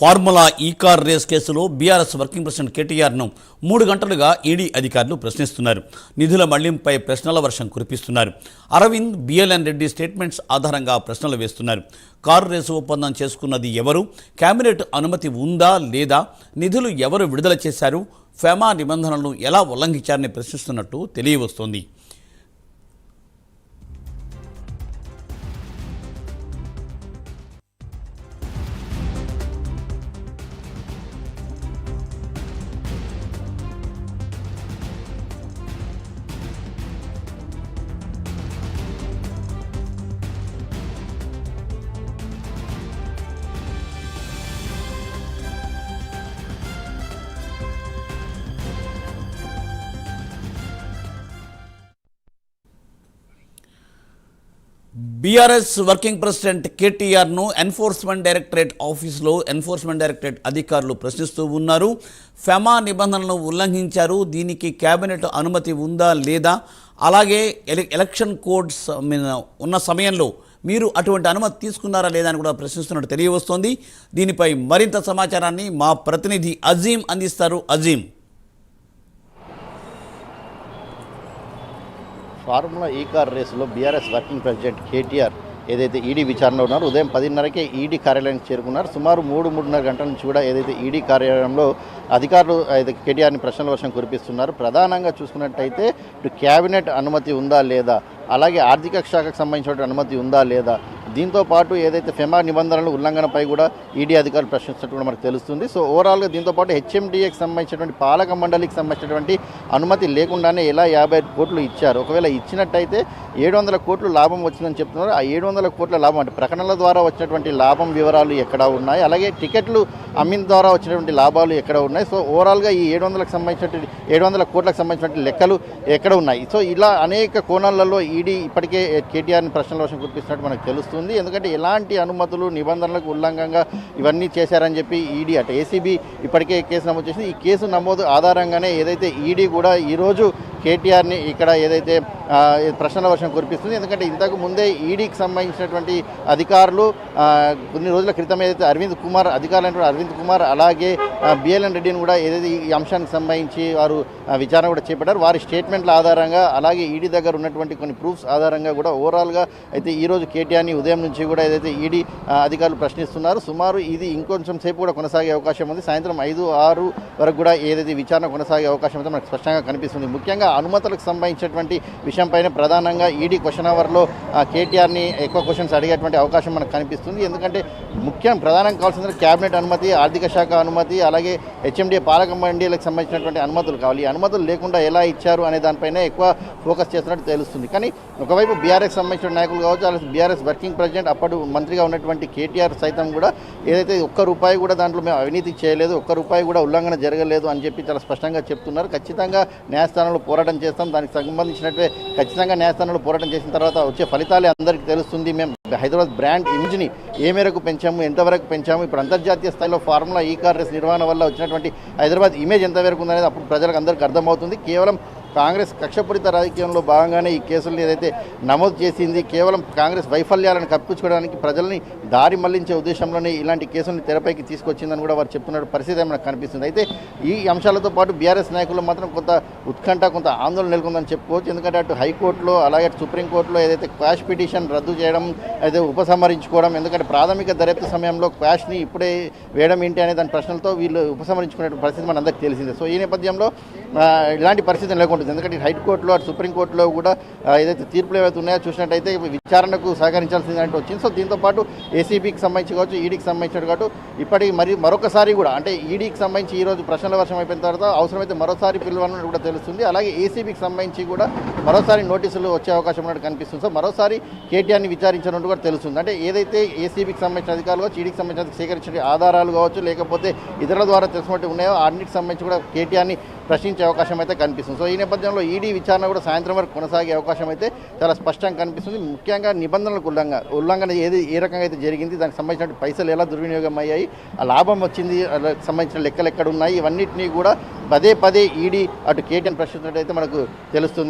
Formula ఈ car race కేసులో BRS working president కేటీఆర్ను 3 గంటలుగా ED అధికారులు ప్రశ్నిస్తున్నారు. నిధుల మళ్లింపుపై ప్రశ్నల వర్షం కురిపిస్తున్నారు. అరవింద్, బిఎల్ఎన్ రెడ్డి స్టేట్మెంట్స్ ఆధారంగా ప్రశ్నలు వేస్తున్నారు. కారు రేసు ఒప్పందం చేసుకున్నది ఎవరు, కేబినెట్ అనుమతి ఉందా లేదా, నిధులు ఎవరు విడుదల చేశారు, ఫెమా నిబంధనలను ఎలా ఉల్లంఘించారని ప్రశ్నిస్తున్నట్టు తెలియవస్తోంది. బీఆర్ఎస్ వర్కింగ్ ప్రెసిడెంట్ కేటీఆర్ను ఎన్ఫోర్స్మెంట్ డైరెక్టరేట్ ఆఫీసులో ఎన్ఫోర్స్మెంట్ డైరెక్టరేట్ అధికారులు ప్రశ్నిస్తూ ఉన్నారు. ఫెమా నిబంధనలను ఉల్లంఘించారు, దీనికి కేబినెట్ అనుమతి ఉందా లేదా, అలాగే ఎలక్షన్ కోడ్స్ ఉన్న సమయంలో మీరు అటువంటి అనుమతి తీసుకున్నారా లేదా అని కూడా ప్రశ్నిస్తున్నట్టు తెలియవస్తోంది. దీనిపై మరింత సమాచారాన్ని మా ప్రతినిధి అజీం అందిస్తారు. అజీం, ఫార్ములా ఈ కార్ రేసులో బీఆర్ఎస్ వర్కింగ్ ప్రెసిడెంట్ కేటీఆర్ ఏదైతే ఈడీ విచారణలో ఉన్నారో ఉదయం 10:30కే ఈడీ కార్యాలయానికి చేరుకున్నారు. సుమారు 3-3.5 గంటల నుంచి కూడా ఏదైతే ఈడీ కార్యాలయంలో అధికారులు అయితే కేటీఆర్ని ప్రశ్నల వర్షం కురిపిస్తున్నారు. ప్రధానంగా చూసుకున్నట్టయితే ఇటు క్యాబినెట్ అనుమతి ఉందా లేదా, అలాగే ఆర్థిక శాఖకు సంబంధించిన అనుమతి ఉందా లేదా, దీంతో పాటు ఏదైతే ఫెమా నిబంధనల ఉల్లంఘనపై కూడా ఈడీ అధికారులు ప్రశ్నిస్తున్నట్టు కూడా మనకు తెలుస్తుంది. సో ఓవరాల్గా దీంతో పాటు హెచ్ఎండిఏకి సంబంధించినటువంటి పాలక మండలికి సంబంధించినటువంటి అనుమతి లేకుండానే ఎలా 55 కోట్లు ఇచ్చారు, ఒకవేళ ఇచ్చినట్టయితే 700 కోట్లు లాభం వచ్చిందని చెప్తున్నారు. ఆ 700 కోట్ల లాభం అంటే ప్రకటనల ద్వారా వచ్చినటువంటి లాభం వివరాలు ఎక్కడ ఉన్నాయి, అలాగే టికెట్లు అమ్మిన ద్వారా వచ్చినటువంటి లాభాలు ఎక్కడ ఉన్నాయి, సో ఓవరాల్గా ఈ 700 కోట్లకు సంబంధించినటువంటి లెక్కలు ఎక్కడ ఉన్నాయి. సో ఇలా అనేక కోణాలలో ఈడీ ఇప్పటికే కేటీఆర్ని ప్రశ్నల వర్షం కురిపిస్తున్నట్టు మనకు తెలుస్తుంది. ఎందుకంటే ఎలాంటి అనుమతులు నిబంధనలకు ఉల్లంఘంగా ఇవన్నీ చేశారని చెప్పి ఈడీ అంటే ఏసీబీ ఇప్పటికే కేసు నమోదు చేసింది. ఈ కేసు నమోదు ఆధారంగానే ఏదైతే ఈడీ కూడా ఈరోజు కేటీఆర్ని ఇక్కడ ఏదైతే ప్రశ్నల వర్షం కురిపిస్తుంది. ఎందుకంటే ఇంతకు ముందే ఈడీకి సంబంధించినటువంటి అధికారులు కొన్ని రోజుల క్రితం ఏదైతే అరవింద్ కుమార్ అలాగే బిఎల్ఎన్ రెడ్డిని కూడా ఏదైతే ఈ అంశానికి సంబంధించి వారు విచారణ కూడా చేపట్టారు. వారి స్టేట్మెంట్ల ఆధారంగా అలాగే ఈడీ దగ్గర ఉన్నటువంటి కొన్ని ప్రూఫ్స్ ఆధారంగా కూడా ఓవరాల్గా అయితే ఈరోజు కేటీఆర్ని ఉదయం నుంచి కూడా ఏదైతే ఈడీ అధికారులు ప్రశ్నిస్తున్నారు. సుమారు ఇది ఇంకొంచెం సేపు కూడా కొనసాగే అవకాశం ఉంది. సాయంత్రం 5-6 వరకు కూడా ఏదైతే విచారణ కొనసాగే అవకాశం ఉందో మనకు స్పష్టంగా కనిపిస్తుంది. ముఖ్యంగా అనుమతులకు సంబంధించినటువంటి విషయంపైన ప్రధానంగా ఈడీ క్వశ్చన్ అవర్లో కేటీఆర్ని ఎక్కువ క్వశ్చన్స్ అడిగేటువంటి అవకాశం మనకు కనిపిస్తుంది. ఎందుకంటే ప్రధానంగా కావాల్సింది క్యాబినెట్ అనుమతి, ఆర్థిక శాఖ అనుమతి, అలాగే హెచ్ఎండిఏ పాలక మండలికి సంబంధించినటువంటి అనుమతులు కావాలి. ఈ అనుమతులు లేకుండా ఎలా ఇచ్చారు అనే దానిపైన ఎక్కువ ఫోకస్ చేస్తున్నట్టు తెలుస్తుంది. కానీ ఒకవైపు బీఆర్ఎస్ సంబంధించిన నాయకులు కావచ్చు, అలాగే బీఆర్ఎస్ వర్కింగ్ ప్రెసిడెంట్ అప్పుడు మంత్రిగా ఉన్నటువంటి కేటీఆర్ సైతం కూడా ఏదైతే ₹1 కూడా దాంట్లో మేము అవినీతి చేయలేదు, ₹1 కూడా ఉల్లంఘన జరగలేదు అని చెప్పి చాలా స్పష్టంగా చెప్తున్నారు. ఖచ్చితంగా న్యాయస్థానంలో పోరాటం చేస్తాం, దానికి సంబంధించినట్టే ఖచ్చితంగా న్యాయస్థానంలో పోరాటం చేసిన తర్వాత వచ్చే ఫలితాలే అందరికీ తెలుస్తుంది. మేము హైదరాబాద్ బ్రాండ్ ఇమేజ్ని ఏ మేరకు పెంచాము, ఎంతవరకు పెంచాము, ఇప్పుడు అంతర్జాతీయ స్థాయిలో ఫార్ములా ఈ కార్ రేస్ నిర్వహణ వల్ల వచ్చినటువంటి హైదరాబాద్ ఇమేజ్ ఎంతవరకు ఉందనేది అప్పుడు ప్రజలకు అందరికీ అర్థమవుతుంది. కేవలం కాంగ్రెస్ కక్షపూరిత రాజకీయంలో భాగంగానే ఈ కేసుల్ని ఏదైతే నమోదు చేసింది, కేవలం కాంగ్రెస్ వైఫల్యాలను కప్పించుకోవడానికి ప్రజల్ని దారి మళ్లించే ఉద్దేశంలోనే ఇలాంటి కేసుల్ని తెరపైకి తీసుకొచ్చిందని కూడా వారు చెప్తున్న పరిస్థితి మనకు కనిపిస్తుంది. అయితే ఈ అంశాలతో పాటు బీఆర్ఎస్ నాయకులు మాత్రం కొంత ఉత్కంఠ, కొంత ఆందోళన నెలకొందని చెప్పుకోవచ్చు. ఎందుకంటే అటు హైకోర్టులో అలాగే సుప్రీంకోర్టులో ఏదైతే క్వాష్ పిటిషన్ రద్దు చేయడం, అయితే ఉపసంహరించుకోవడం, ఎందుకంటే ప్రాథమిక దర్యాప్తు సమయంలో క్వాష్ని ఇప్పుడే వేయడం ఏంటి అనే దాని ప్రశ్నలతో వీళ్ళు ఉపసంహరించుకునే పరిస్థితి మన అందరికీ తెలిసిందే. సో ఈ నేపథ్యంలో ఇలాంటి పరిస్థితి నెలకొంటుంది. ఎందుకంటే హైకోర్టులో అటు సుప్రీంకోర్టులో కూడా ఏదైతే తీర్పులు ఏవైతే ఉన్నాయో చూసినట్టయితే విచారణకు సహకరించాల్సింది అంటే వచ్చింది. సో దీంతో పాటు ఏసీబీకి సంబంధించి కావచ్చు, ఈడీకి సంబంధించినట్టు కావచ్చు, ఇప్పటికి మరొకసారి కూడా అంటే ఈడీకి సంబంధించి ఈరోజు ప్రశ్నల వర్షం అయిపోయిన తర్వాత అవసరమైతే మరోసారి పిలువన్నట్టు కూడా తెలుస్తుంది. అలాగే ఏసీబీకి సంబంధించి కూడా మరోసారి నోటీసులు వచ్చే అవకాశం ఉన్నట్టు కనిపిస్తుంది. సో మరోసారి కేటీఆర్ని విచారించినట్టు కూడా తెలుస్తుంది. అంటే ఏదైతే ఏసీబీకి సంబంధించిన అధికారులు కావచ్చు, ఈడీకి సంబంధించిన సేకరించిన ఆధారాలు కావచ్చు, లేకపోతే ఇతరుల ద్వారా తెలుసుకుంటూ ఉన్నాయో అన్నిటికి సంబంధించి కూడా కేటీఆర్ని ప్రశ్నించే అవకాశం అయితే కనిపిస్తుంది. సో ఈ నేపథ్యంలో ఈడీ విచారణ కూడా సాయంత్రం వరకు కొనసాగే అవకాశం అయితే చాలా స్పష్టంగా కనిపిస్తుంది. ముఖ్యంగా నిబంధనలకు ఉల్లంఘన ఏ రకంగా అయితే జరిగింది, దానికి సంబంధించిన పైసలు ఎలా దుర్వినియోగం అయ్యాయి, ఆ లాభం వచ్చింది సంబంధించిన లెక్కలు ఎక్కడ ఉన్నాయి, ఇవన్నింటినీ కూడా పదే ఈడీ అటు కేటీఆర్ ప్రశ్నిస్తున్నట్టు అయితే మనకు తెలుస్తుంది.